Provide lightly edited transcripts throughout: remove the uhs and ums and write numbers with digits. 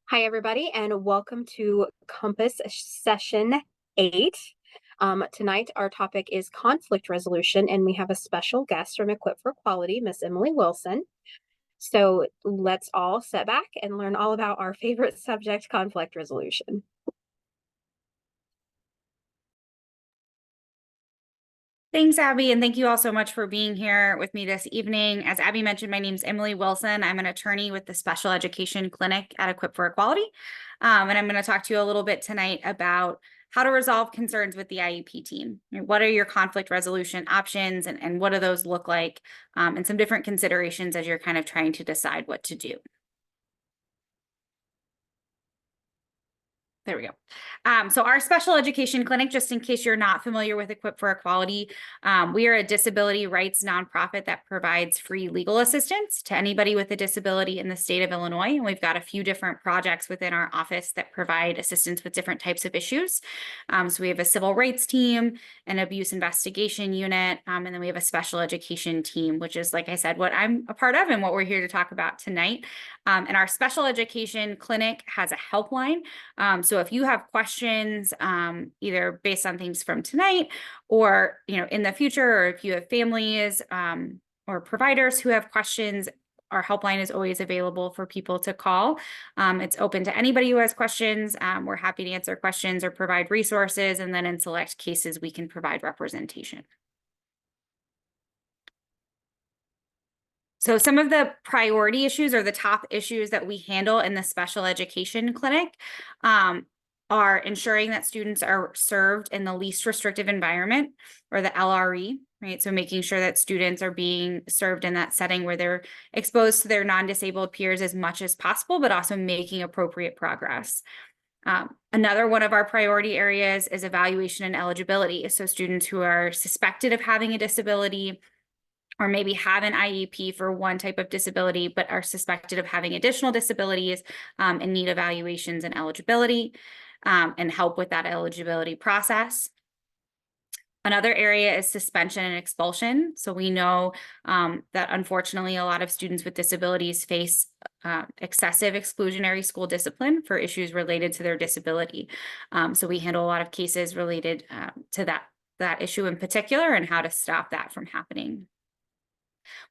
Hi, everybody, and welcome to Compass Session 8. Tonight, our topic is conflict resolution, and we have a special guest from Equip for Equality, Miss Emily Wilson. So let's all sit back and learn all about our favorite subject, conflict resolution. Thanks, Abby, and thank you all so much for being here with me this evening. As Abby mentioned, my name is Emily Wilson. I'm an attorney with the Special Education Clinic at Equip for Equality, and I'm going to talk to you a little bit tonight about how to resolve concerns with the IEP team. What are your conflict resolution options, and what do those look like, and some different considerations as you're kind of trying to decide what to do. There we go. So our special education clinic, just in case you're not familiar with Equip for Equality, we are a disability rights nonprofit that provides free legal assistance to anybody with a disability in the state of Illinois. And we've got a few different projects within our office that provide assistance with different types of issues. So we have a civil rights team, an abuse investigation unit, and then we have a special education team, which is, like I said, what I'm a part of and what we're here to talk about tonight. And our special education clinic has a helpline. So if you have questions, either based on things from tonight or, in the future, or if you have families or providers who have questions, our helpline is always available for people to call. It's open to anybody who has questions. We're happy to answer questions or provide resources. And then in select cases, we can provide representation. So some of the priority issues or the top issues that we handle in the special education clinic are ensuring that students are served in the least restrictive environment, or the LRE, right? So making sure that students are being served in that setting where they're exposed to their non-disabled peers as much as possible, but also making appropriate progress. Another one of our priority areas is evaluation and eligibility. So students who are suspected of having a disability, or maybe have an IEP for one type of disability, but are suspected of having additional disabilities and need evaluations and eligibility and help with that eligibility process. Another area is suspension and expulsion. So we know that unfortunately a lot of students with disabilities face excessive exclusionary school discipline for issues related to their disability. So we handle a lot of cases related to that issue in particular and how to stop that from happening.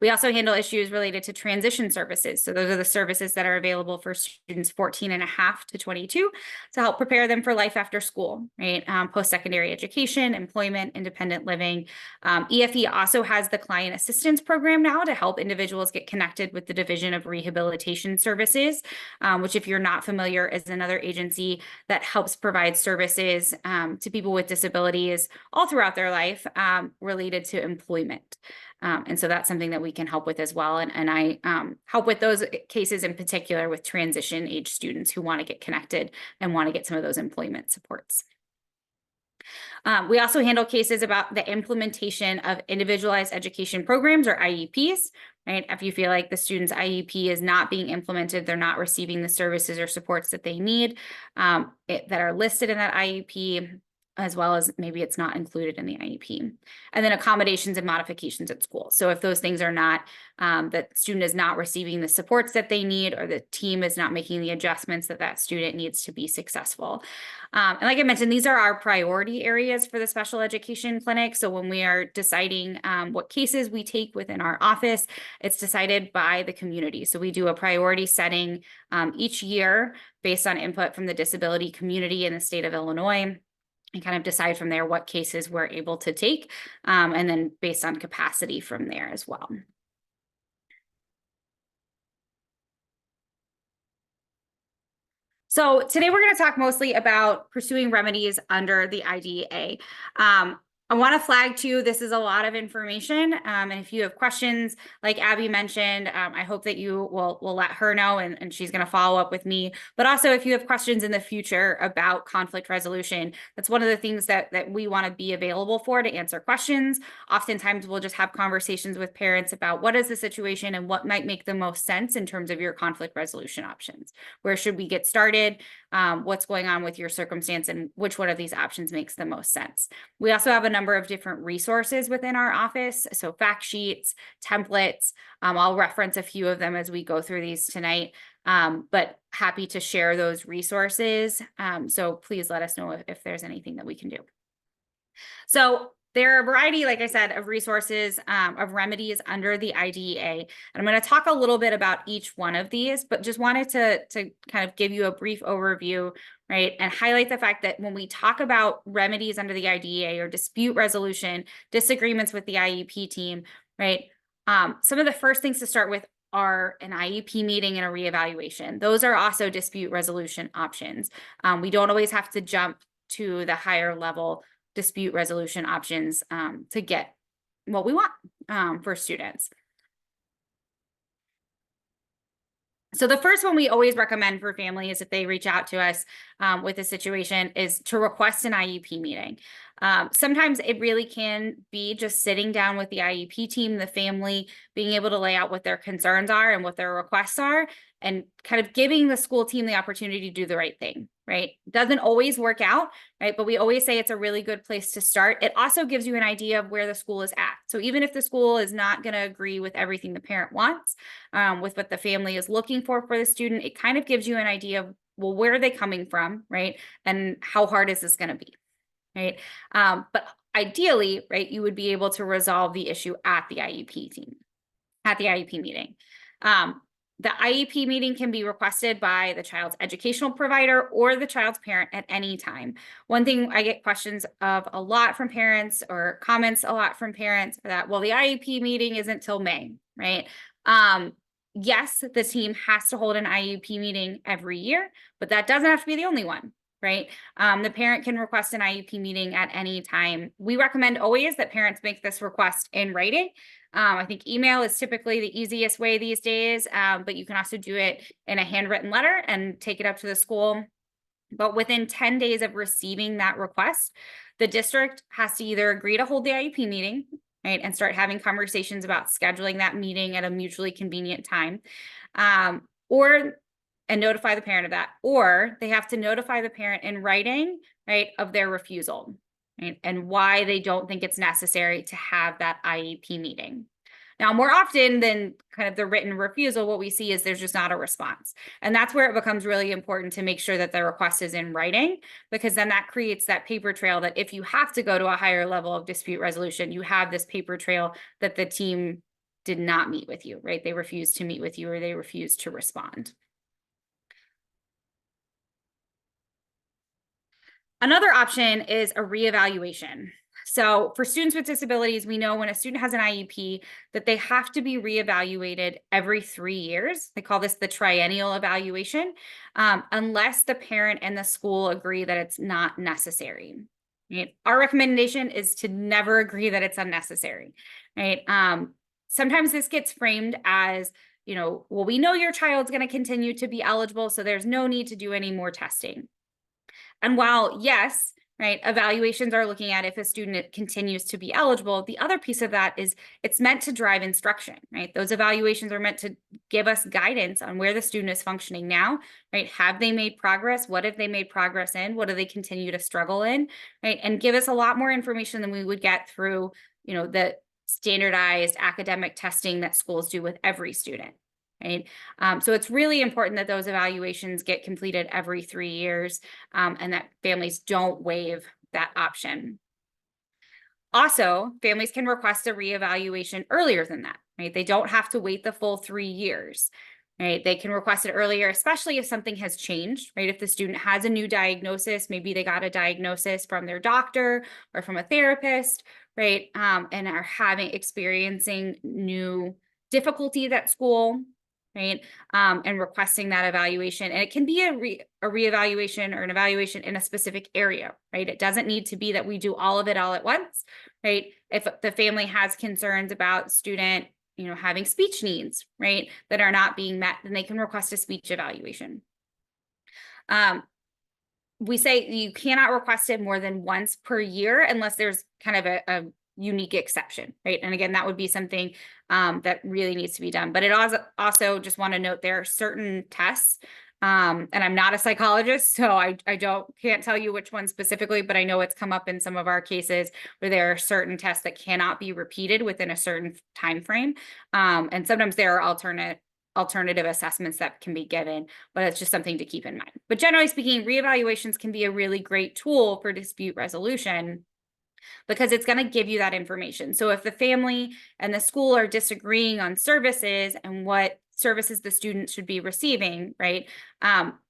We also handle issues related to transition services. So those are the services that are available for students 14 and a half to 22 to help prepare them for life after school, right? Post-secondary education, employment, independent living. EFE also has the client assistance program now to help individuals get connected with the Division of Rehabilitation Services, which, if you're not familiar, is another agency that helps provide services to people with disabilities all throughout their life related to employment. And so that's something that we can help with as well. And I help with those cases in particular with transition age students who want to get connected and want to get some of those employment supports. We also handle cases about the implementation of individualized education programs, or IEPs, right? If you feel like the student's IEP is not being implemented, they're not receiving the services or supports that they need that are listed in that IEP, as well as maybe it's not included in the IEP. And then accommodations and modifications at school. So if those things are not, that student is not receiving the supports that they need, or the team is not making the adjustments that student needs to be successful. And like I mentioned, these are our priority areas for the special education clinic. So when we are deciding what cases we take within our office, it's decided by the community. So we do a priority setting each year based on input from the disability community in the state of Illinois, and kind of decide from there what cases we're able to take, and then based on capacity from there as well. So today we're going to talk mostly about pursuing remedies under the IDEA. I want to flag too, this is a lot of information. And if you have questions, like Abby mentioned, I hope that you will let her know, and she's going to follow up with me. But also, if you have questions in the future about conflict resolution, that's one of the things that we want to be available for, to answer questions. Oftentimes we'll just have conversations with parents about what is the situation and what might make the most sense in terms of your conflict resolution options. Where should we get started? What's going on with your circumstance, and which one of these options makes the most sense? We also have a number number of different resources within our office. So fact sheets, templates, I'll reference a few of them as we go through these tonight, but happy to share those resources. So please let us know if there's anything that we can do. So there are a variety, like I said, of resources, of remedies under the IDEA. And I'm going to talk a little bit about each one of these, but just wanted to kind of give you a brief overview, right? And highlight the fact that when we talk about remedies under the IDEA or dispute resolution, disagreements with the IEP team, right? Some of the first things to start with are an IEP meeting and a reevaluation. Those are also dispute resolution options. We don't always have to jump to the higher level dispute resolution options to get what we want for students. So the first one we always recommend for families if they reach out to us with a situation is to request an IEP meeting. Sometimes it really can be just sitting down with the IEP team, the family, being able to lay out what their concerns are and what their requests are, and kind of giving the school team the opportunity to do the right thing, right? Doesn't always work out, right? But we always say it's a really good place to start. It also gives you an idea of where the school is at. So even if the school is not going to agree with everything the parent wants, with what the family is looking for the student, it kind of gives you an idea of, well, where are they coming from, right? And how hard is this going to be, right? But ideally, right, you would be able to resolve the issue at the IEP team, at the IEP meeting. The IEP meeting can be requested by the child's educational provider or the child's parent at any time. One thing I get questions of a lot from parents, or comments a lot from parents, that, well, the IEP meeting isn't till May, right? Yes, the team has to hold an IEP meeting every year, but that doesn't have to be the only one, right? The parent can request an IEP meeting at any time. We recommend always that parents make this request in writing. I think email is typically the easiest way these days, but you can also do it in a handwritten letter and take it up to the school. But within 10 days of receiving that request, the district has to either agree to hold the IEP meeting, right, and start having conversations about scheduling that meeting at a mutually convenient time, and notify the parent of that, or they have to notify the parent in writing, right, of their refusal, right, and why they don't think it's necessary to have that IEP meeting. Now, more often than kind of the written refusal, what we see is there's just not a response. And that's where it becomes really important to make sure that the request is in writing, because then that creates that paper trail that if you have to go to a higher level of dispute resolution, you have this paper trail that the team did not meet with you, right? They refused to meet with you, or they refused to respond. Another option is a reevaluation. So for students with disabilities, we know when a student has an IEP that they have to be reevaluated every 3 years. They call this the triennial evaluation, unless the parent and the school agree that it's not necessary. Right? Our recommendation is to never agree that it's unnecessary. Right? Sometimes this gets framed as, you know, well, we know your child's going to continue to be eligible, so there's no need to do any more testing. And while, yes, right, evaluations are looking at if a student continues to be eligible, the other piece of that is it's meant to drive instruction, right? Those evaluations are meant to give us guidance on where the student is functioning now, right? Have they made progress? What have they made progress in? What do they continue to struggle in, right? And give us a lot more information than we would get through, you know, the standardized academic testing that schools do with every student. Right. So it's really important that those evaluations get completed every 3 years, and that families don't waive that option. Also, families can request a reevaluation earlier than that, right? They don't have to wait the full 3 years, right? They can request it earlier, especially if something has changed, right? If the student has a new diagnosis, maybe they got a diagnosis from their doctor or from a therapist, right? And are experiencing new difficulties at school, right? And requesting that evaluation. And it can be a reevaluation or an evaluation in a specific area, right? It doesn't need to be that we do all of it all at once, right? If the family has concerns about student, you know, having speech needs, right, that are not being met, then they can request a speech evaluation. We say you cannot request it more than once per year unless there's kind of a unique exception, right? And again, that would be something that really needs to be done. But it also just want to note there are certain tests And I'm not a psychologist, so I can't tell you which one specifically, but I know it's come up in some of our cases where there are certain tests that cannot be repeated within a certain time frame. And sometimes there are alternative assessments that can be given, but it's just something to keep in mind. But generally speaking, reevaluations can be a really great tool for dispute resolution because it's going to give you that information. So if the family and the school are disagreeing on services and what services the student should be receiving, right,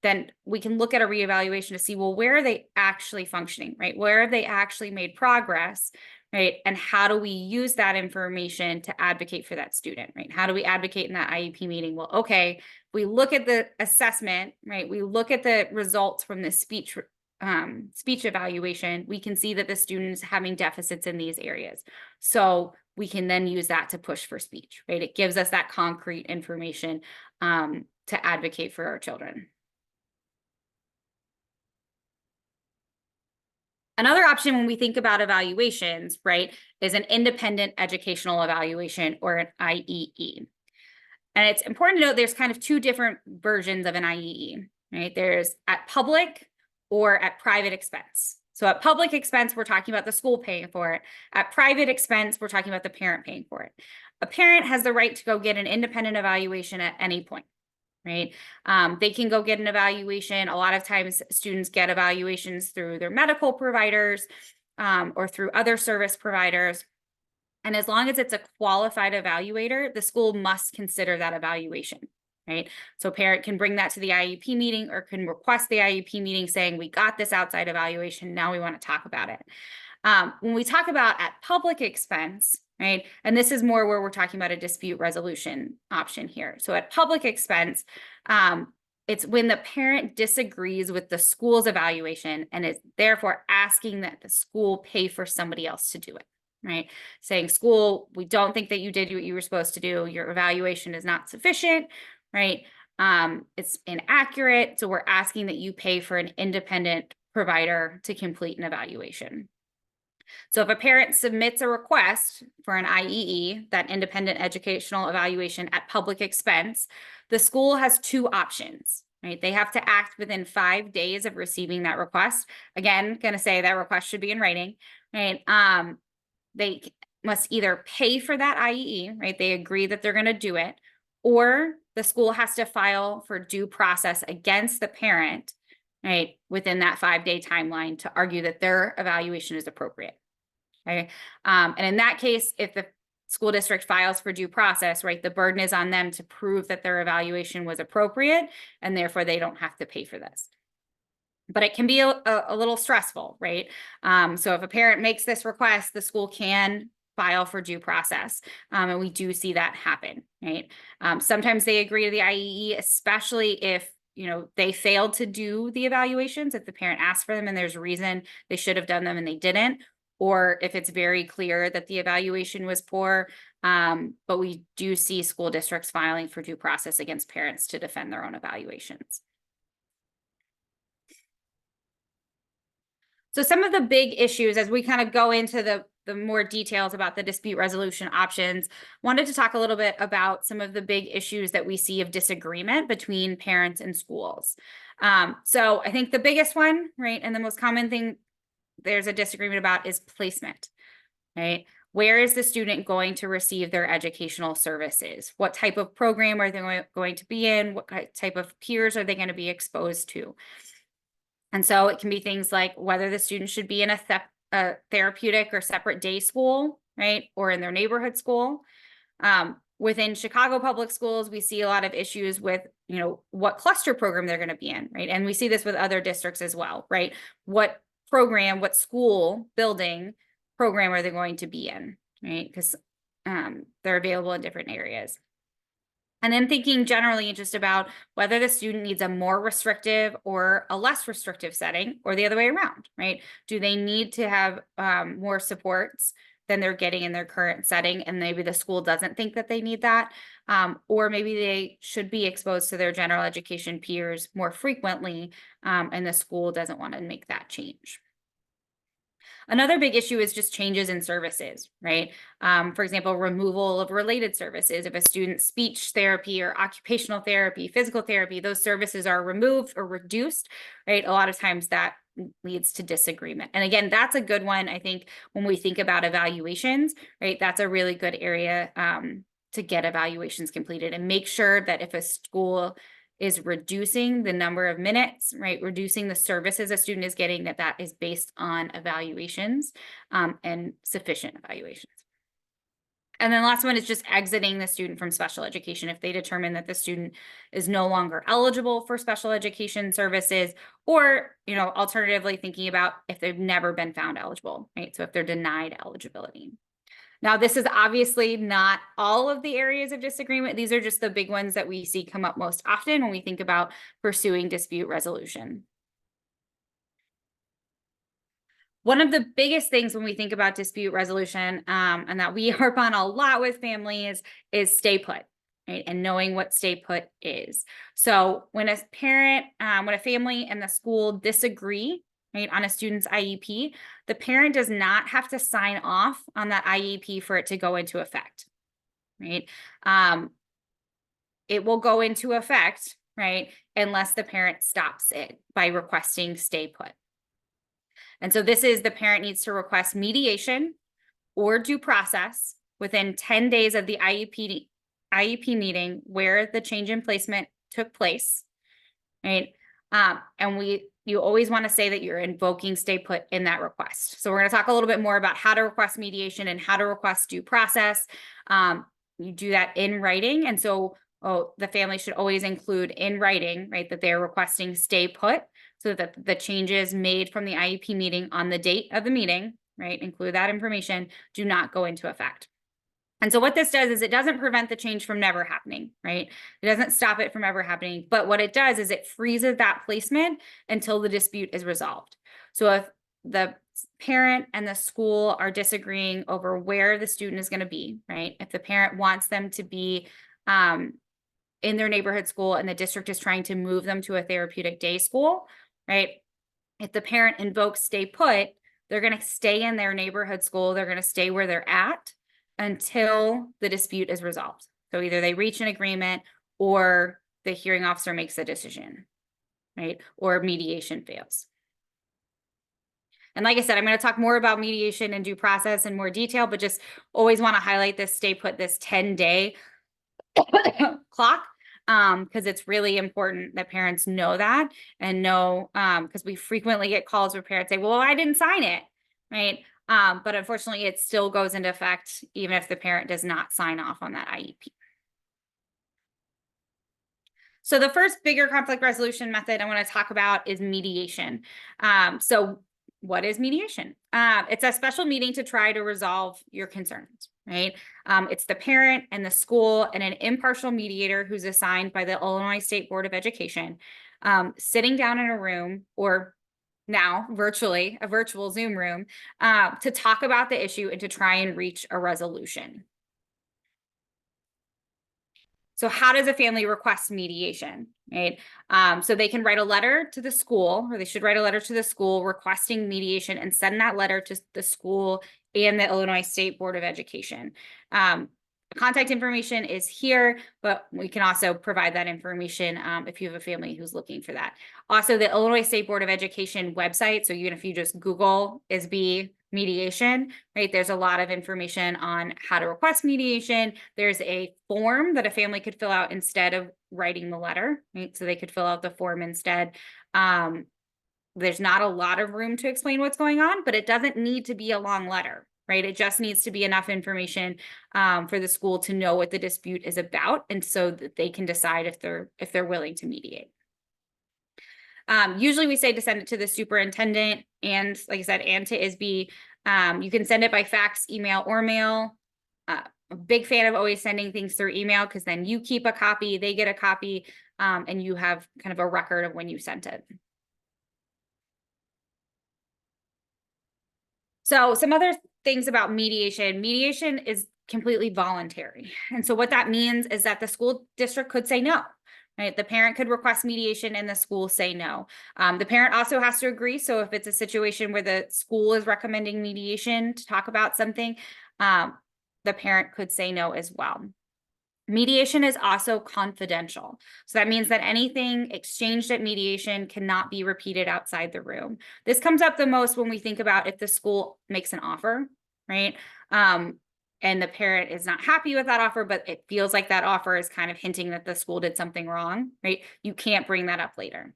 then we can look at a reevaluation to see, well, where are they actually functioning, right? Where have they actually made progress, right? And how do we use that information to advocate for that student, right? How do we advocate in that IEP meeting? Well, okay, we look at the assessment, right? We look at the results from the speech evaluation, we can see that the student's having deficits in these areas. So we can then use that to push for speech, right? It gives us that concrete information to advocate for our children. Another option when we think about evaluations, right, is an independent educational evaluation, or an IEE. And it's important to note there's kind of two different versions of an IEE, right? There's at public or at private expense. So at public expense, we're talking about the school paying for it. At private expense, we're talking about the parent paying for it. A parent has the right to go get an independent evaluation at any point, right? They can go get an evaluation. A lot of times students get evaluations through their medical providers or through other service providers. And as long as it's a qualified evaluator, the school must consider that evaluation, right? So a parent can bring that to the IEP meeting or can request the IEP meeting saying, we got this outside evaluation, now we want to talk about it. When we talk about at public expense, right, and this is more where we're talking about a dispute resolution option here. So at public expense, it's when the parent disagrees with the school's evaluation and is therefore asking that the school pay for somebody else to do it. Right? Saying, school, we don't think that you did what you were supposed to do. Your evaluation is not sufficient, right? It's inaccurate. So we're asking that you pay for an independent provider to complete an evaluation. So if a parent submits a request for an IEE, that independent educational evaluation at public expense, the school has two options, right? They have to act within 5 days of receiving that request. Again, going to say that request should be in writing, right? They must either pay for that IEE, right? They agree that they're going to do it, or the school has to file for due process against the parent, right, within that 5-day timeline to argue that their evaluation is appropriate. Okay. And in that case, if the school district files for due process, right, the burden is on them to prove that their evaluation was appropriate, and therefore they don't have to pay for this. But it can be a little stressful, right? So if a parent makes this request, the school can file for due process. And we do see that happen, right? Sometimes they agree to the IEE, especially if, you know, they failed to do the evaluations, if the parent asked for them and there's a reason they should have done them and they didn't, or if it's very clear that the evaluation was poor. But we do see school districts filing for due process against parents to defend their own evaluations. So some of the big issues as we kind of go into the more details about the dispute resolution options, wanted to talk a little bit about some of the big issues that we see of disagreement between parents and schools. So I think the biggest one, right, and the most common thing there's a disagreement about is placement, right? Where is the student going to receive their educational services? What type of program are they going to be in? What type of peers are they going to be exposed to? And so it can be things like whether the student should be in a therapeutic or separate day school, right? Or in their neighborhood school. Within Chicago public schools, we see a lot of issues with, you know, what cluster program they're going to be in, right? And we see this with other districts as well, right? What program, what school building program are they going to be in, right? Because they're available in different areas. And then thinking generally just about whether the student needs a more restrictive or a less restrictive setting, or the other way around, right? Do they need to have more supports than they're getting in their current setting, and maybe the school doesn't think that they need that, or maybe they should be exposed to their general education peers more frequently, and the school doesn't want to make that change. Another big issue is just changes in services, right? For example, removal of related services. If a student's speech therapy or occupational therapy, physical therapy, those services are removed or reduced, right? A lot of times that leads to disagreement. And again, that's a good one. I think when we think about evaluations, right, that's a really good area to get evaluations completed and make sure that if a school is reducing the number of minutes, right, reducing the services a student is getting, that is based on evaluations and sufficient evaluations. And then last one is just exiting the student from special education. If they determine that the student is no longer eligible for special education services, or, alternatively thinking about if they've never been found eligible, right? So if they're denied eligibility. Now, this is obviously not all of the areas of disagreement. These are just the big ones that we see come up most often when we think about pursuing dispute resolution. One of the biggest things when we think about dispute resolution, and that we harp on a lot with families, is stay put, right? And knowing what stay put is. So when a parent, when a family and the school disagree, right, on a student's IEP, the parent does not have to sign off on that IEP for it to go into effect, right? It will go into effect, right, unless the parent stops it by requesting stay put. And so this is the parent needs to request mediation or due process within 10 days of the IEP meeting where the change in placement took place, right? And you always want to say that you're invoking stay put in that request. So we're going to talk a little bit more about how to request mediation and how to request due process. You do that in writing. And so the family should always include in writing, right, that they're requesting stay put, so that the changes made from the IEP meeting on the date of the meeting, right, include that information, do not go into effect. And so what this does is it doesn't prevent the change from never happening, right? It doesn't stop it from ever happening. But what it does is it freezes that placement until the dispute is resolved. So if the parent and the school are disagreeing over where the student is going to be, right? If the parent wants them to be in their neighborhood school and the district is trying to move them to a therapeutic day school, right? If the parent invokes stay put, they're going to stay in their neighborhood school. They're going to stay where they're at until the dispute is resolved. So either they reach an agreement or the hearing officer makes a decision, right? Or mediation fails. And like I said, I'm going to talk more about mediation and due process in more detail, but just always want to highlight this stay put, this 10-day clock, because it's really important that parents know that and know, because we frequently get calls where parents say, well, I didn't sign it, right? But unfortunately, it still goes into effect even if the parent does not sign off on that IEP. So the first bigger conflict resolution method I want to talk about is mediation. So what is mediation? It's a special meeting to try to resolve your concerns, right? It's the parent and the school and an impartial mediator who's assigned by the Illinois State Board of Education, sitting down in a room, or now virtually, a virtual Zoom room, to talk about the issue and to try and reach a resolution. So how does a family request mediation, right? So they can write a letter to the school, or they should write a letter to the school requesting mediation and send that letter to the school and the Illinois State Board of Education. Contact information is here, but we can also provide that information if you have a family who's looking for that. Also, the Illinois State Board of Education website, so even if you just Google ISB mediation, right, there's a lot of information on how to request mediation. There's a form that a family could fill out instead of writing the letter, right? So they could fill out the form instead. There's not a lot of room to explain what's going on, but it doesn't need to be a long letter, right? It just needs to be enough information for the school to know what the dispute is about, and so that they can decide if they're willing to mediate. Usually we say to send it to the superintendent and, like I said, and to ISB. You can send it by fax, email, or mail. A big fan of always sending things through email, because then you keep a copy, they get a copy, and you have kind of a record of when you sent it. So some other things about mediation. Mediation is completely voluntary. And so what that means is that the school district could say no, right? The parent could request mediation and the school say no. The parent also has to agree. So if it's a situation where the school is recommending mediation to talk about something, the parent could say no as well. Mediation is also confidential. So that means that anything exchanged at mediation cannot be repeated outside the room. This comes up the most when we think about if the school makes an offer, right? And the parent is not happy with that offer, but it feels like that offer is kind of hinting that the school did something wrong, right? You can't bring that up later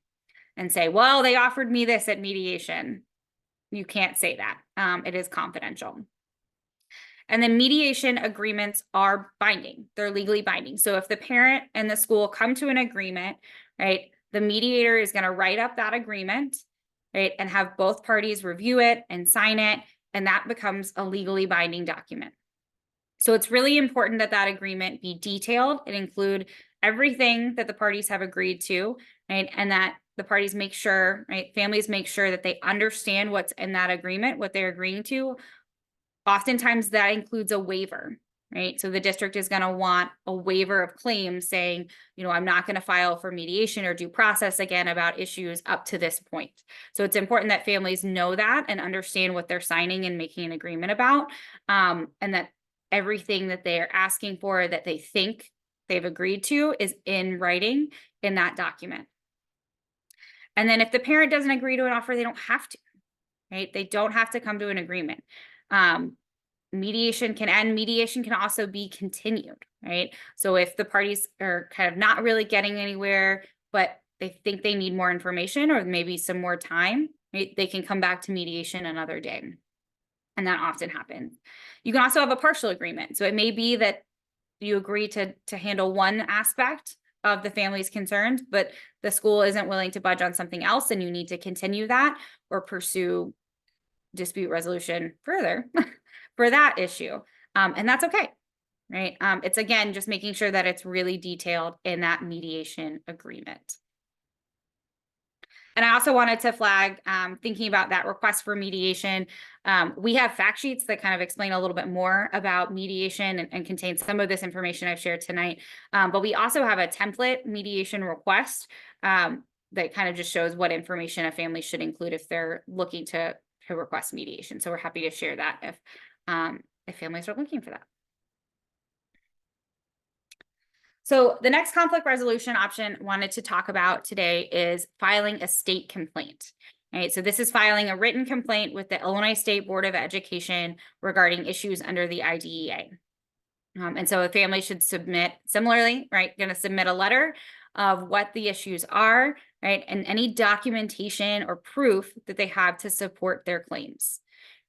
and say, well, they offered me this at mediation. You can't say that. It is confidential. And then mediation agreements are binding. They're legally binding. So if the parent and the school come to an agreement, right, the mediator is going to write up that agreement, right, and have both parties review it and sign it, and that becomes a legally binding document. So it's really important that that agreement be detailed and include everything that the parties have agreed to, right, and that the parties make sure, right, families make sure that they understand what's in that agreement, what they're agreeing to. Oftentimes that includes a waiver, right? So the district is going to want a waiver of claims saying, I'm not going to file for mediation or due process again about issues up to this point. So it's important that families know that and understand what they're signing and making an agreement about, and that everything that they are asking for, that they think they've agreed to, is in writing in that document. And then if the parent doesn't agree to an offer, they don't have to, right? They don't have to come to an agreement. Mediation can end. Mediation can also be continued, right? So if the parties are kind of not really getting anywhere, but they think they need more information or maybe some more time, right, they can come back to mediation another day. And that often happens. You can also have a partial agreement. So it may be that you agree to handle one aspect of the family's concerns, but the school isn't willing to budge on something else, and you need to continue that or pursue dispute resolution further for that issue. And that's okay, right? It's, again, just making sure that it's really detailed in that mediation agreement. And I also wanted to flag, thinking about that request for mediation, we have fact sheets that kind of explain a little bit more about mediation and contain some of this information I've shared tonight. But we also have a template mediation request that kind of just shows what information a family should include if they're looking to request mediation. So we're happy to share that if families are looking for that. So the next conflict resolution option I wanted to talk about today is filing a state complaint. Right, so this is filing a written complaint with the Illinois State Board of Education regarding issues under the IDEA. And so a family should submit similarly, right, going to submit a letter of what the issues are, right, and any documentation or proof that they have to support their claims.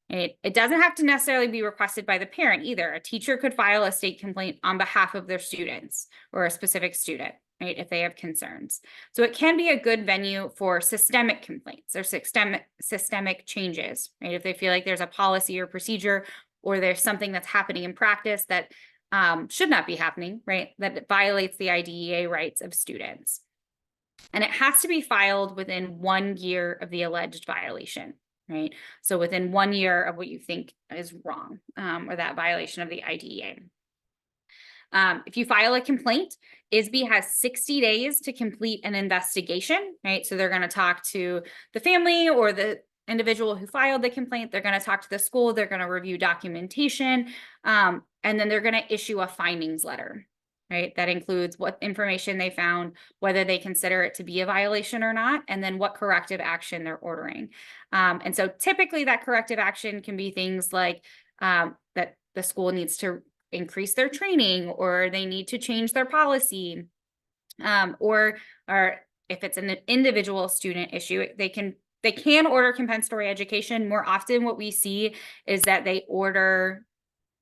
It doesn't have to necessarily be requested by the parent either. A teacher could file a state complaint on behalf of their students or a specific student, right, if they have concerns. So it can be a good venue for systemic complaints or systemic changes, right? If they feel like there's a policy or procedure or there's something that's happening in practice that should not be happening, right, that violates the IDEA rights of students. And it has to be filed within 1 year of the alleged violation. Right. So within 1 year of what you think is wrong, or that violation of the IDEA. If you file a complaint, ISB has 60 days to complete an investigation, right? So they're going to talk to the family or the individual who filed the complaint. They're going to talk to the school. They're going to review documentation, and then they're going to issue a findings letter. Right, that includes what information they found, whether they consider it to be a violation or not, and then what corrective action they're ordering. And so typically that corrective action can be things like that the school needs to increase their training, or they need to change their policy, or if it's an individual student issue, they can order compensatory education. More often what we see is that they order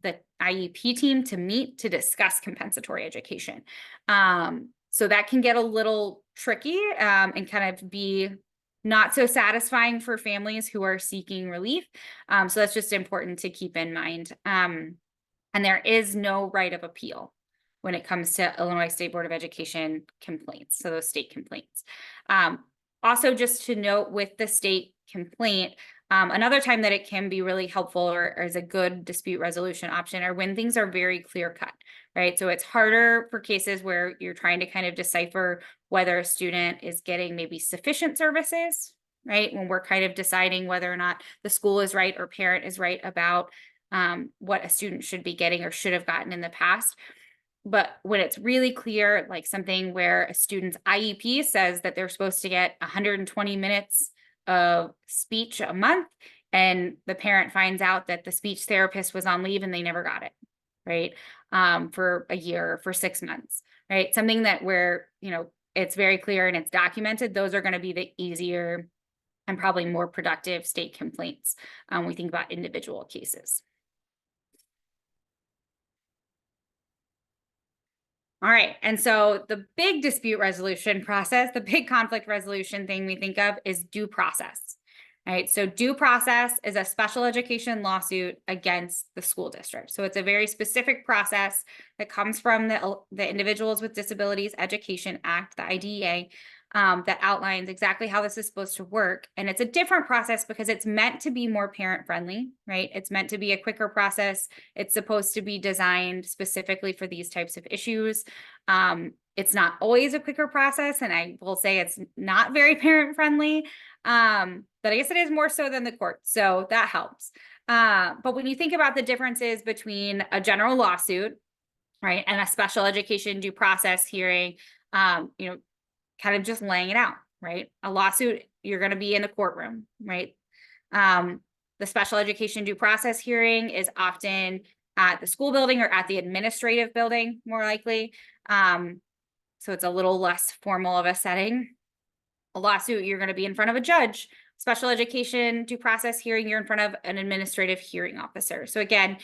the IEP team to meet to discuss compensatory education. So that can get a little tricky and kind of be not so satisfying for families who are seeking relief. So that's just important to keep in mind. And there is no right of appeal when it comes to Illinois State Board of Education complaints, so those state complaints. Also, just to note with the state complaint, another time that it can be really helpful or is a good dispute resolution option are when things are very clear cut, right? So it's harder for cases where you're trying to kind of decipher whether a student is getting maybe sufficient services, right? When we're kind of deciding whether or not the school is right or parent is right about what a student should be getting or should have gotten in the past. But when it's really clear, like something where a student's IEP says that they're supposed to get 120 minutes of speech a month, and the parent finds out that the speech therapist was on leave and they never got it, right? For a year, for 6 months, right? Something that where, it's very clear and it's documented, those are going to be the easier and probably more productive state complaints. We think about individual cases. All right. And so the big dispute resolution process, the big conflict resolution thing we think of is due process. Right. So due process is a special education lawsuit against the school district. So it's a very specific process that comes from the Individuals with Disabilities Education Act, the IDEA, that outlines exactly how this is supposed to work. And it's a different process because it's meant to be more parent friendly, right? It's meant to be a quicker process. It's supposed to be designed specifically for these types of issues. It's not always a quicker process, and I will say it's not very parent friendly. But I guess it is more so than the court, so that helps. But when you think about the differences between a general lawsuit, right, and a special education due process hearing, kind of just laying it out, right? A lawsuit, you're going to be in the courtroom, right? The special education due process hearing is often at the school building or at the administrative building, more likely. So it's a little less formal of a setting. A lawsuit, you're going to be in front of a judge. Special education due process hearing, you're in front of an administrative hearing officer. So again,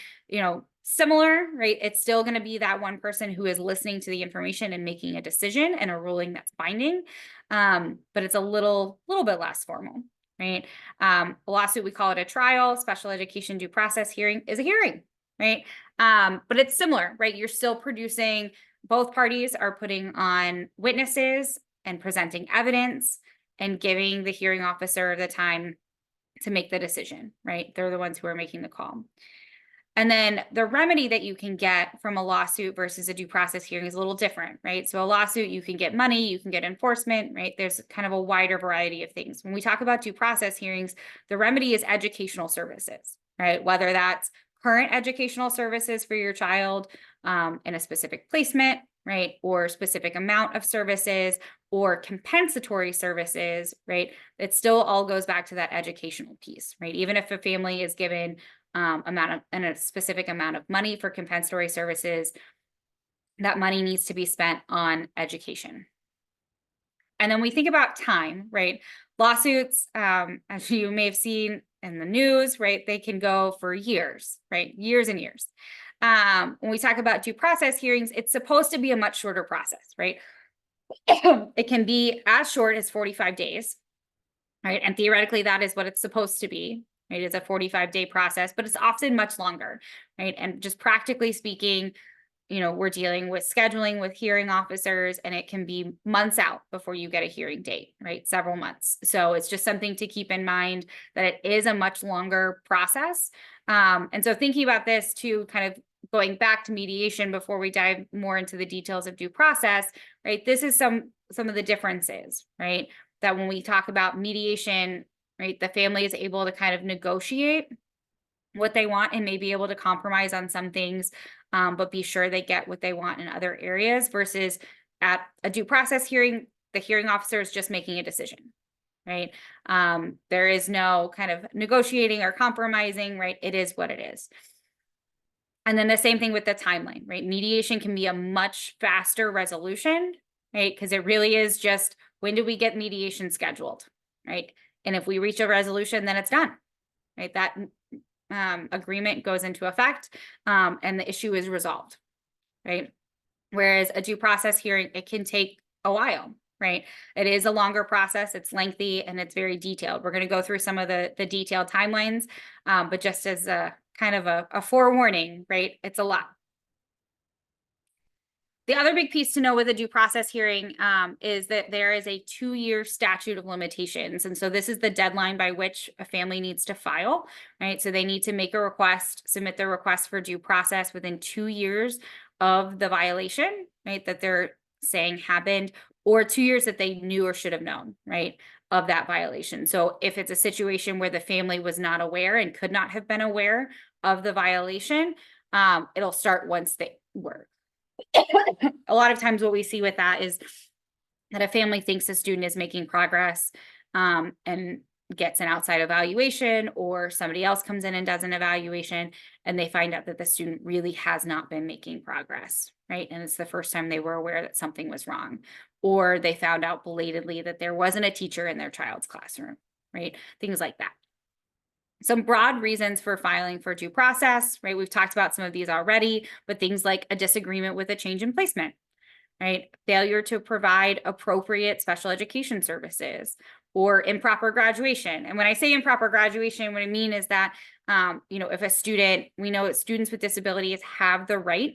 similar, right? It's still going to be that one person who is listening to the information and making a decision and a ruling that's binding. But it's a little bit less formal, right? A lawsuit, we call it a trial. Special education due process hearing is a hearing, right? But it's similar, right? You're still producing, both parties are putting on witnesses and presenting evidence and giving the hearing officer the time to make the decision, right? They're the ones who are making the call. And then the remedy that you can get from a lawsuit versus a due process hearing is a little different, right? So a lawsuit, you can get money, you can get enforcement, right? There's kind of a wider variety of things. When we talk about due process hearings, the remedy is educational services, right? Whether that's current educational services for your child in a specific placement, right? Or specific amount of services or compensatory services, right? It still all goes back to that educational piece, right? Even if a family is given a specific amount of money for compensatory services, that money needs to be spent on education. And then we think about time, right? Lawsuits, as you may have seen in the news, right? They can go for years, right? Years and years. When we talk about due process hearings, it's supposed to be a much shorter process, right? It can be as short as 45 days, right? And theoretically, that is what it's supposed to be, right? It's a 45-day process, but it's often much longer, right? And just practically speaking, we're dealing with scheduling with hearing officers, and it can be months out before you get a hearing date, right? Several months. So it's just something to keep in mind that it is a much longer process. And so thinking about this too, kind of going back to mediation before we dive more into the details of due process, right? This is some of the differences, right? That when we talk about mediation, right, the family is able to kind of negotiate what they want and may be able to compromise on some things, but be sure they get what they want in other areas, versus at a due process hearing, the hearing officer is just making a decision, right? There is no kind of negotiating or compromising, right? It is what it is. And then the same thing with the timeline, right? Mediation can be a much faster resolution, right? Because it really is just, when do we get mediation scheduled, right? And if we reach a resolution, then it's done, right? That agreement goes into effect, and the issue is resolved, right? Whereas a due process hearing, it can take a while, right? It is a longer process, it's lengthy, and it's very detailed. We're going to go through some of the detailed timelines, but just as a kind of a forewarning, right? It's a lot. The other big piece to know with a due process hearing is that there is a 2-year statute of limitations. And so this is the deadline by which a family needs to file, right? So they need to make a request, submit their request for due process within 2 years of the violation, right, that they're saying happened, or 2 years that they knew or should have known, right, of that violation. So if it's a situation where the family was not aware and could not have been aware of the violation, it'll start once they were. A lot of times what we see with that is that a family thinks a student is making progress, and gets an outside evaluation, or somebody else comes in and does an evaluation, and they find out that the student really has not been making progress, right? And it's the first time they were aware that something was wrong, or they found out belatedly that there wasn't a teacher in their child's classroom, right? Things like that. Some broad reasons for filing for due process, right? We've talked about some of these already, but things like a disagreement with a change in placement, right? Failure to provide appropriate special education services, or improper graduation. And when I say improper graduation, what I mean is that, if a student, we know that students with disabilities have the right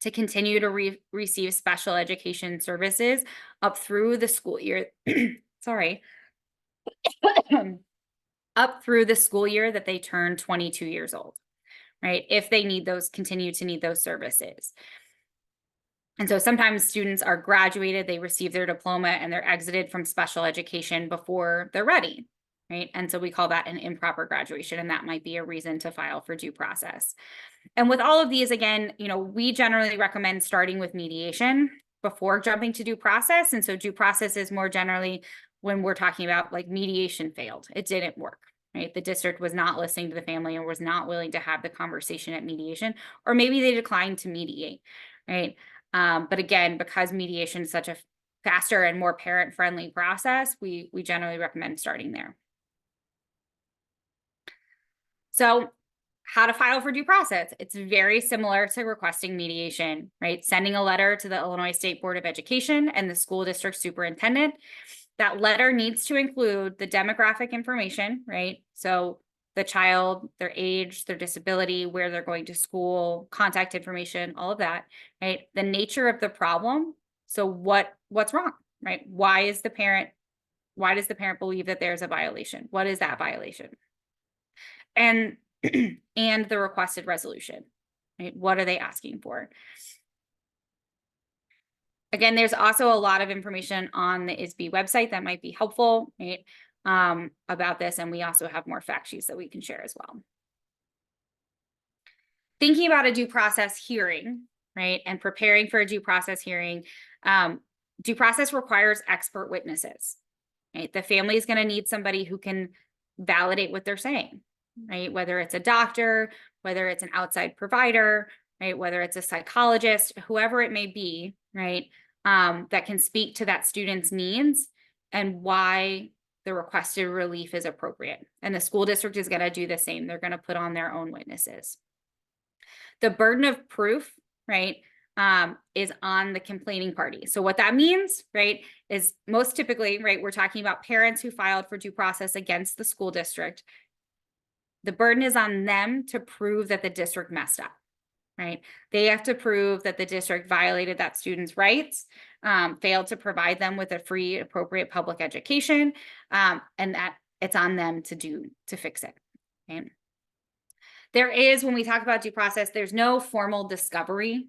to continue to receive special education services up through the school year, sorry, up through the school year that they turn 22 years old, right? If they continue to need those services. And so sometimes students are graduated, they receive their diploma, and they're exited from special education before they're ready, right? And so we call that an improper graduation, and that might be a reason to file for due process. And with all of these, again, we generally recommend starting with mediation before jumping to due process. And so due process is more generally when we're talking about like mediation failed, it didn't work, right? The district was not listening to the family or was not willing to have the conversation at mediation, or maybe they declined to mediate, right? But again, because mediation is such a faster and more parent-friendly process, we generally recommend starting there. So how to file for due process. It's very similar to requesting mediation, right? Sending a letter to the Illinois State Board of Education and the school district superintendent. That letter needs to include the demographic information, right? So the child, their age, their disability, where they're going to school, contact information, all of that, right? The nature of the problem. So what's wrong, right? Why does the parent believe that there's a violation? What is that violation? And and the requested resolution, right? What are they asking for? Again, there's also a lot of information on the ISB website that might be helpful, right? About this, and we also have more fact sheets that we can share as well. Thinking about a due process hearing, right, and preparing for a due process hearing, due process requires expert witnesses, right? The family is going to need somebody who can validate what they're saying, right? Whether it's a doctor, whether it's an outside provider, right? Whether it's a psychologist, whoever it may be, right? That can speak to that student's needs and why the requested relief is appropriate. And the school district is going to do the same. They're going to put on their own witnesses. The burden of proof, right, is on the complaining party. So what that means, right, is most typically, right, we're talking about parents who filed for due process against the school district. The burden is on them to prove that the district messed up, right? They have to prove that the district violated that student's rights, failed to provide them with a free, appropriate public education, and that it's on them to fix it, okay? There is, when we talk about due process, there's no formal discovery,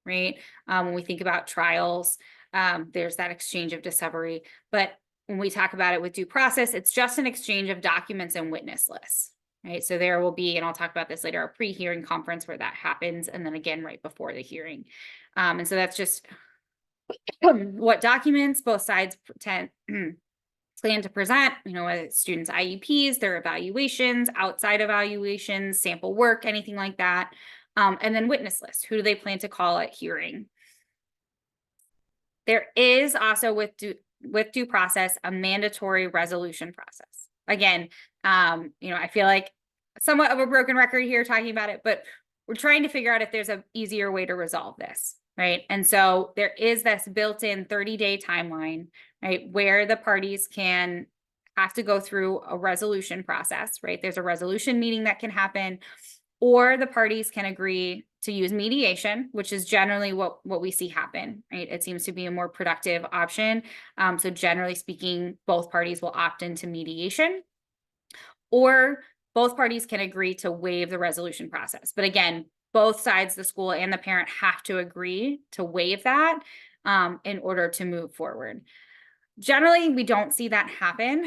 right? When we think about trials, there's that exchange of discovery, but when we talk about it with due process, it's just an exchange of documents and witness lists, right? So there will be, and I'll talk about this later, a pre-hearing conference where that happens, and then again right before the hearing. And so that's just what documents both sides plan to present, students' IEPs, their evaluations, outside evaluations, sample work, anything like that. And then witness list. Who do they plan to call at hearing? There is also with due process a mandatory resolution process. Again, I feel like somewhat of a broken record here talking about it, but we're trying to figure out if there's an easier way to resolve this, right? And so there is this built-in 30-day timeline, right, where the parties can have to go through a resolution process, right? There's a resolution meeting that can happen, or the parties can agree to use mediation, which is generally what we see happen, right? It seems to be a more productive option. So generally speaking, both parties will opt into mediation, or both parties can agree to waive the resolution process. But again, both sides, the school and the parent, have to agree to waive that in order to move forward. Generally, we don't see that happen.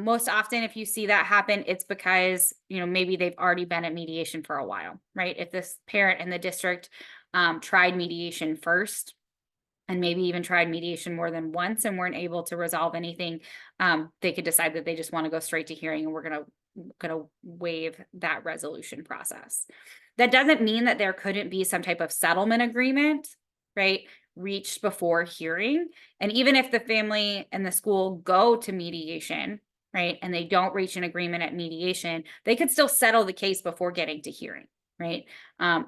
Most often, if you see that happen, it's because, maybe they've already been at mediation for a while, right? If this parent and the district tried mediation first, and maybe even tried mediation more than once and weren't able to resolve anything, they could decide that they just want to go straight to hearing, and we're gonna waive that resolution process. That doesn't mean that there couldn't be some type of settlement agreement, right, reached before hearing. And even if the family and the school go to mediation, right, and they don't reach an agreement at mediation, they could still settle the case before getting to hearing, right?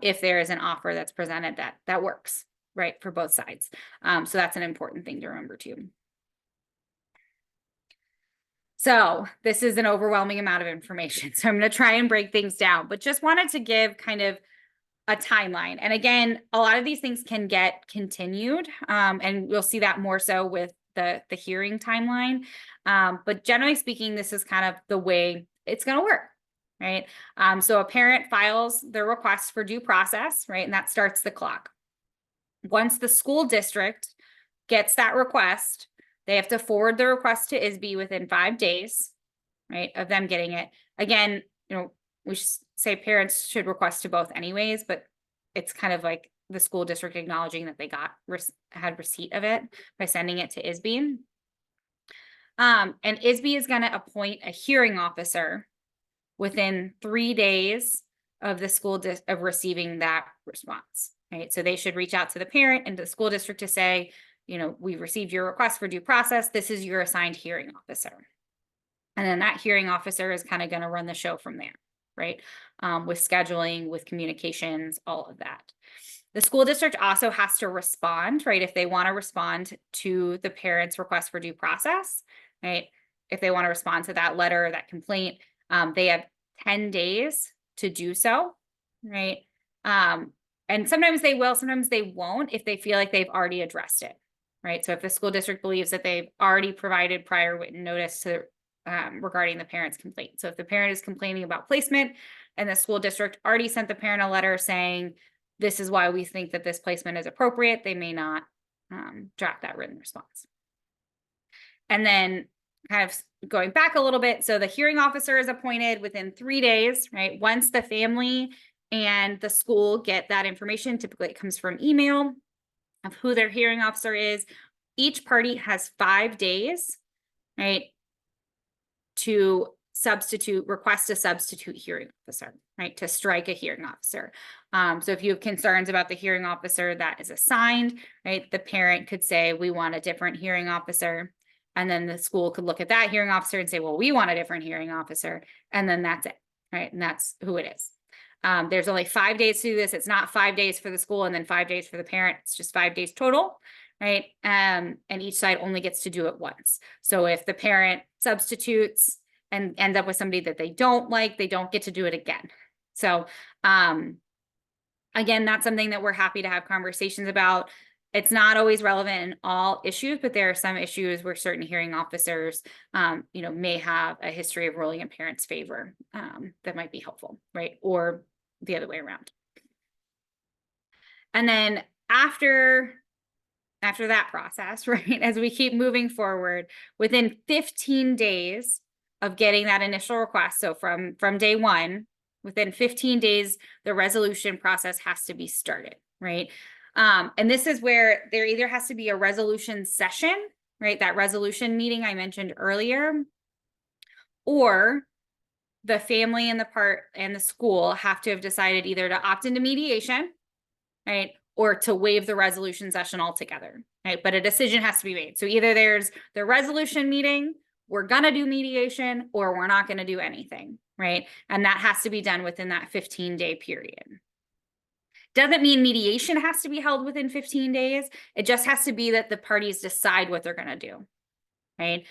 If there is an offer that's presented that works, right, for both sides. So that's an important thing to remember too. So this is an overwhelming amount of information, so I'm going to try and break things down, but just wanted to give kind of a timeline. And again, a lot of these things can get continued, and we'll see that more so with the hearing timeline. But generally speaking, this is kind of the way it's going to work, right? So a parent files their request for due process, right? And that starts the clock. Once the school district gets that request, they have to forward the request to ISB within 5 days, right, of them getting it. Again, we say parents should request to both anyways, but it's kind of like the school district acknowledging that they had receipt of it by sending it to ISB. And ISB is going to appoint a hearing officer within 3 days of the school of receiving that response, right? So they should reach out to the parent and the school district to say, we received your request for due process. This is your assigned hearing officer. And then that hearing officer is kind of going to run the show from there, right? With scheduling, with communications, all of that. The school district also has to respond, right? If they want to respond to the parent's request for due process, right? If they want to respond to that letter or that complaint, they have 10 days to do so, right? And sometimes they will, sometimes they won't if they feel like they've already addressed it, right? So if the school district believes that they've already provided prior written notice to regarding the parent's complaint. So if the parent is complaining about placement and the school district already sent the parent a letter saying, this is why we think that this placement is appropriate, they may not draft that written response. And then kind of going back a little bit, so the hearing officer is appointed within 3 days, right? Once the family and the school get that information, typically it comes from email of who their hearing officer is. Each party has 5 days, right, to request a substitute hearing officer, right, to strike a hearing officer. So if you have concerns about the hearing officer that is assigned, right, the parent could say, we want a different hearing officer. And then the school could look at that hearing officer and say, well, we want a different hearing officer. And then that's it, right? And that's who it is. There's only 5 days to do this. It's not 5 days for the school and then 5 days for the parent. It's just 5 days total, right? And each side only gets to do it once. So if the parent substitutes and ends up with somebody that they don't like, they don't get to do it again. So again, that's something that we're happy to have conversations about. It's not always relevant in all issues, but there are some issues where certain hearing officers, may have a history of ruling in parents' favor that might be helpful, right? Or the other way around. And then after that process, right, as we keep moving forward, within 15 days of getting that initial request, so from day one, within 15 days, the resolution process has to be started, right? And this is where there either has to be a resolution session, right? That resolution meeting I mentioned earlier, or the family and the school have to have decided either to opt into mediation, right? Or to waive the resolution session altogether, right? But a decision has to be made. So either there's the resolution meeting, we're gonna do mediation, or we're not gonna do anything, right? And that has to be done within that 15-day period. Doesn't mean mediation has to be held within 15 days. It just has to be that the parties decide what they're going to do, right?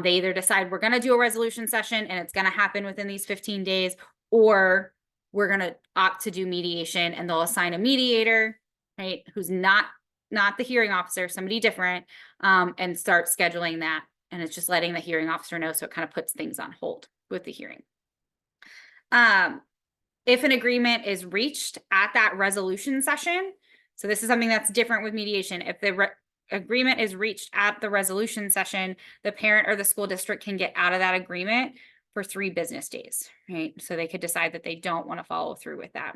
They either decide we're going to do a resolution session and it's going to happen within these 15 days, or we're going to opt to do mediation and they'll assign a mediator, right, who's not the hearing officer, somebody different, and start scheduling that. And it's just letting the hearing officer know, so it kind of puts things on hold with the hearing. if an agreement is reached at that resolution session, so this is something that's different with mediation. If the agreement is reached at the resolution session, the parent or the school district can get out of that agreement for 3 business days, right? So they could decide that they don't want to follow through with that.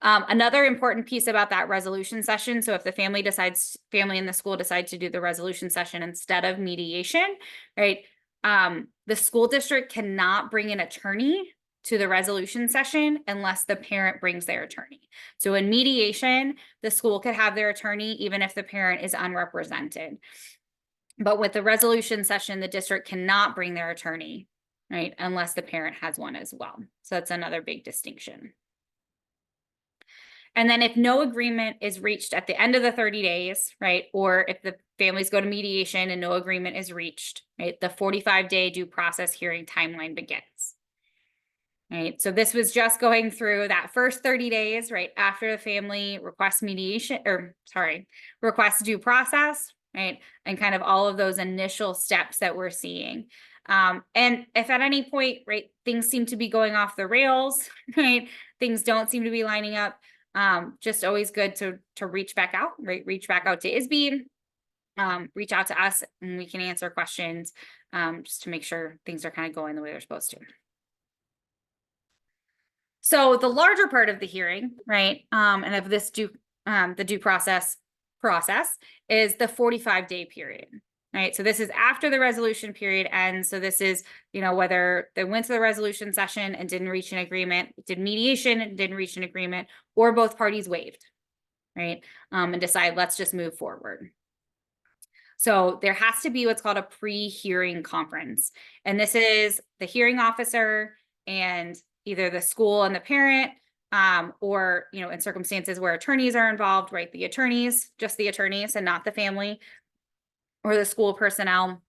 Another important piece about that resolution session, so if the family and the school decide to do the resolution session instead of mediation, right? The school district cannot bring an attorney to the resolution session unless the parent brings their attorney. So in mediation, the school could have their attorney even if the parent is unrepresented. But with the resolution session, the district cannot bring their attorney, right? Unless the parent has one as well. So that's another big distinction. And then if no agreement is reached at the end of the 30 days, right, or if the families go to mediation and no agreement is reached, right, the 45-day due process hearing timeline begins. Right, so this was just going through that first 30 days, right, after the family requests requests due process, right, and kind of all of those initial steps that we're seeing. And if at any point, right, things seem to be going off the rails, right, things don't seem to be lining up, just always good to reach back out, right? Reach back out to ISB, reach out to us, and we can answer questions, just to make sure things are kind of going the way they're supposed to. So the larger part of the hearing, right, and of this the due process is the 45-day period. Right, so this is after the resolution period ends. So this is, whether they went to the resolution session and didn't reach an agreement, did mediation and didn't reach an agreement, or both parties waived, right? And decide, let's just move forward. So there has to be what's called a pre-hearing conference. And this is the hearing officer and either the school and the parent, or, in circumstances where attorneys are involved, right? The attorneys, just the attorneys and not the family or the school personnel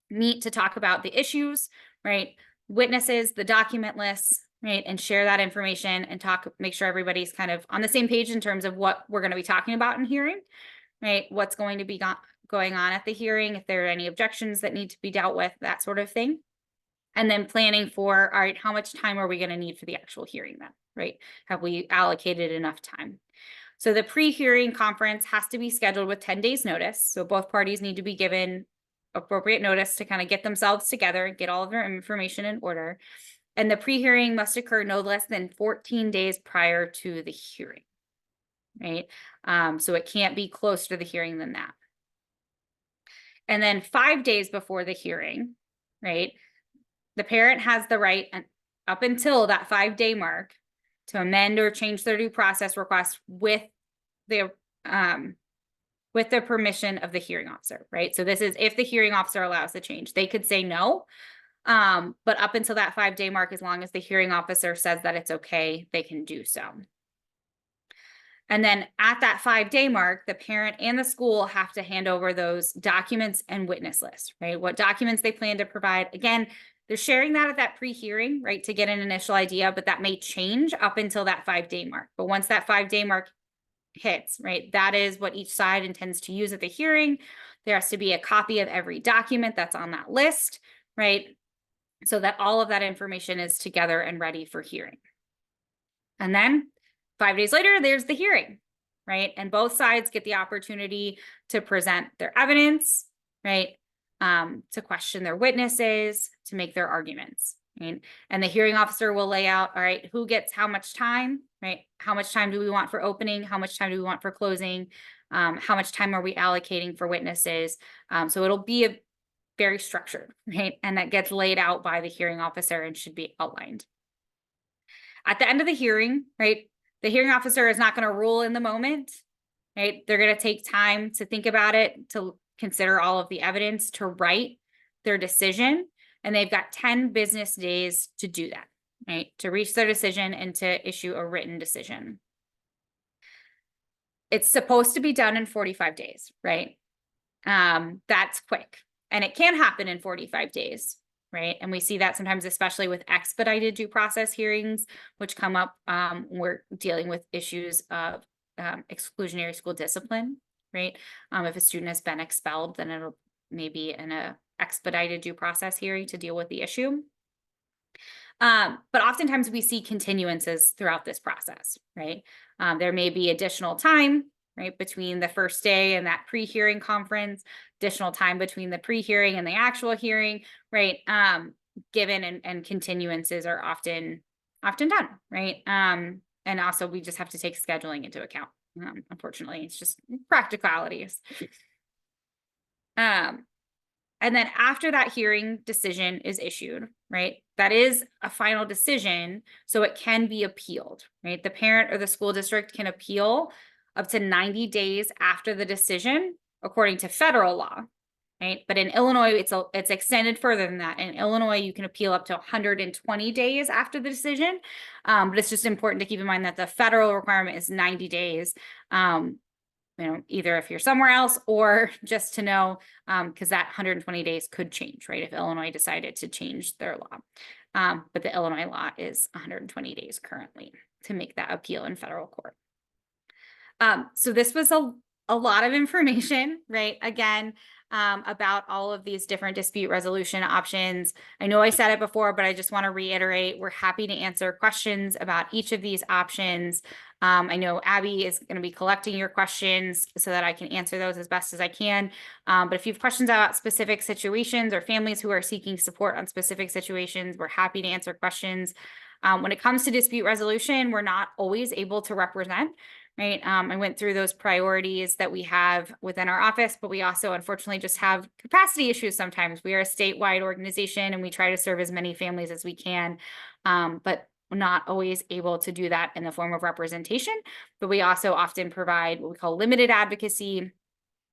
meet to talk about the issues, right? Witnesses, the document lists, right? And share that information and make sure everybody's kind of on the same page in terms of what we're going to be talking about in hearing, right? What's going to be going on at the hearing, if there are any objections that need to be dealt with, that sort of thing. And then planning for, all right, how much time are we going to need for the actual hearing then, right? Have we allocated enough time? So the pre-hearing conference has to be scheduled with 10 days notice. So both parties need to be given appropriate notice to kind of get themselves together, get all of their information in order. And the pre-hearing must occur no less than 14 days prior to the hearing, right? So it can't be closer to the hearing than that. And then 5 days before the hearing, right? The parent has the right, and up until that 5-day mark, to amend or change their due process request with the permission of the hearing officer, right? So this is if the hearing officer allows the change. They could say no, but up until that 5-day mark, as long as the hearing officer says that it's okay, they can do so. And then at that 5-day mark, the parent and the school have to hand over those documents and witness lists, right? What documents they plan to provide. Again, they're sharing that at that pre-hearing, right, to get an initial idea, but that may change up until that 5-day mark. But once that 5-day mark hits, right, that is what each side intends to use at the hearing. There has to be a copy of every document that's on that list, right, so that all of that information is together and ready for hearing. And then 5 days later, there's the hearing, right, and both sides get the opportunity to present their evidence, right, to question their witnesses, to make their arguments, right? And the hearing officer will lay out, all right, who gets how much time, right? How much time do we want for opening? How much time do we want for closing? How much time are we allocating for witnesses? So it'll be very structured, right? And that gets laid out by the hearing officer and should be outlined. At the end of the hearing, right, the hearing officer is not going to rule in the moment, right? They're going to take time to think about it, to consider all of the evidence, to write their decision, and they've got 10 business days to do that, right? To reach their decision and to issue a written decision. It's supposed to be done in 45 days, right? That's quick, and it can happen in 45 days, right? And we see that sometimes, especially with expedited due process hearings, which come up, we're dealing with issues of exclusionary school discipline, right? If a student has been expelled, then it'll maybe in a expedited due process hearing to deal with the issue. But oftentimes we see continuances throughout this process, right? There may be additional time, right, between the first day and that pre-hearing conference, additional time between the pre-hearing and the actual hearing, right? Given and continuances are often done, right? And also we just have to take scheduling into account. Unfortunately, it's just practicalities. And then after that hearing decision is issued, right? That is a final decision, so it can be appealed, right? The parent or the school district can appeal up to 90 days after the decision, according to federal law, right? But in Illinois, it's extended further than that. In Illinois, you can appeal up to 120 days after the decision. But it's just important to keep in mind that the federal requirement is 90 days. Either if you're somewhere else or just to know, because that 120 days could change, right? If Illinois decided to change their law. But the Illinois law is 120 days currently to make that appeal in federal court. So this was a lot of information, right? Again, about all of these different dispute resolution options. I know I said it before, but I just want to reiterate, we're happy to answer questions about each of these options. I know Abby is going to be collecting your questions so that I can answer those as best as I can. But if you have questions about specific situations or families who are seeking support on specific situations, we're happy to answer questions. When it comes to dispute resolution, we're not always able to represent, right? I went through those priorities that we have within our office, but we also unfortunately just have capacity issues sometimes. We are a statewide organization and we try to serve as many families as we can, but we're not always able to do that in the form of representation. But we also often provide what we call limited advocacy,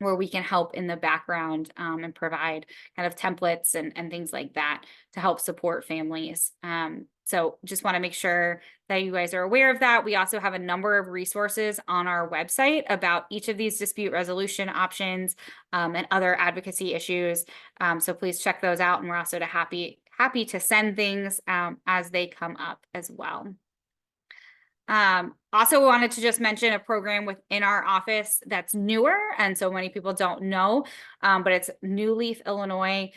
where we can help in the background and provide kind of templates and things like that to help support families. So just want to make sure that you guys are aware of that. We also have a number of resources on our website about each of these dispute resolution options and other advocacy issues. So please check those out. And we're also happy to send things as they come up as well. Also wanted to just mention a program within our office that's newer, and so many people don't know, but it's New Leaf, Illinois.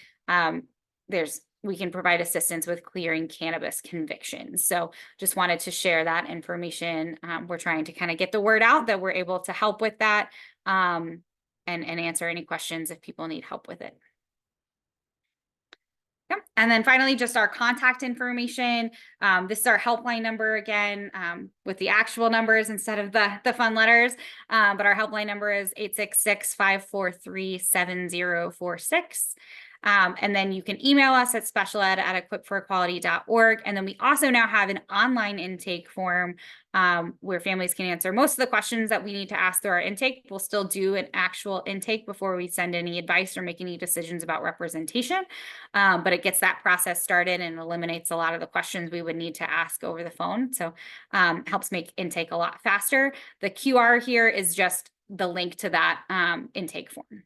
We can provide assistance with clearing cannabis convictions. So just wanted to share that information. We're trying to kind of get the word out that we're able to help with that and answer any questions if people need help with it. Yep. And then finally, just our contact information. This is our helpline number again, with the actual numbers instead of the fun letters. But our helpline number is 866-543-7046. And then you can email us at specialed@equipforequality.org. And then we also now have an online intake form where families can answer most of the questions that we need to ask through our intake. We'll still do an actual intake before we send any advice or make any decisions about representation. But it gets that process started and eliminates a lot of the questions we would need to ask over the phone. So helps make intake a lot faster. The QR here is just the link to that intake form.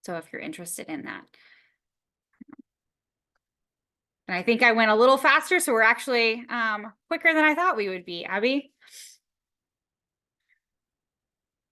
So if you're interested in that. And I think I went a little faster, so we're actually quicker than I thought we would be, Abby.